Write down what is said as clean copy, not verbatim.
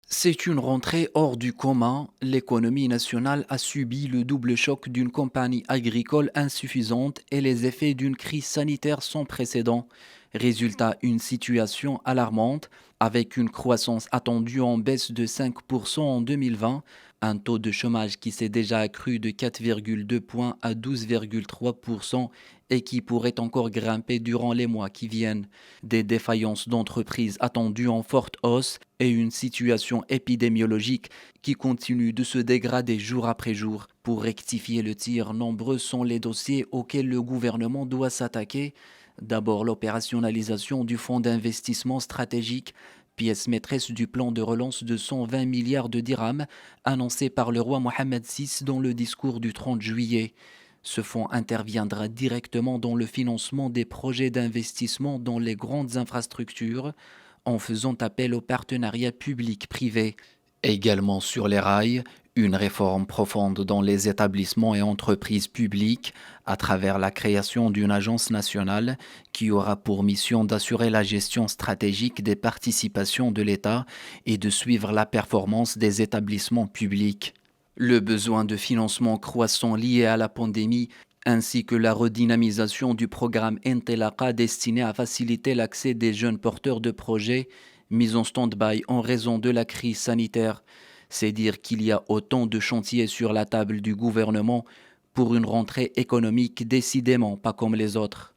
C'est une rentrée hors du commun. L'économie nationale a subi le double choc d'une compagnie agricole insuffisante et les effets d'une crise sanitaire sans précédent. Résultat, une situation alarmante avec une croissance attendue en baisse de 5% en 2020, un taux de chômage qui s'est déjà accru de 4,2 points à 12,3% et qui pourrait encore grimper durant les mois qui viennent. Des défaillances d'entreprises attendues en forte hausse et une situation épidémiologique qui continue de se dégrader jour après jour. Pour rectifier le tir, nombreux sont les dossiers auxquels le gouvernement doit s'attaquer. D'abord, l'opérationnalisation du fonds d'investissement stratégique, pièce maîtresse du plan de relance de 120 milliards de dirhams annoncé par le roi Mohamed VI dans le discours du 30 juillet. Ce fonds interviendra directement dans le financement des projets d'investissement dans les grandes infrastructures en faisant appel aux partenariats publics-privés. Également sur les rails, une réforme profonde dans les établissements et entreprises publiques à travers la création d'une agence nationale qui aura pour mission d'assurer la gestion stratégique des participations de l'État et de suivre la performance des établissements publics. Le besoin de financement croissant lié à la pandémie ainsi que la redynamisation du programme Intelaqa destiné à faciliter l'accès des jeunes porteurs de projets mis en stand-by en raison de la crise sanitaire. C'est dire qu'il y a autant de chantiers sur la table du gouvernement pour une rentrée économique décidément pas comme les autres.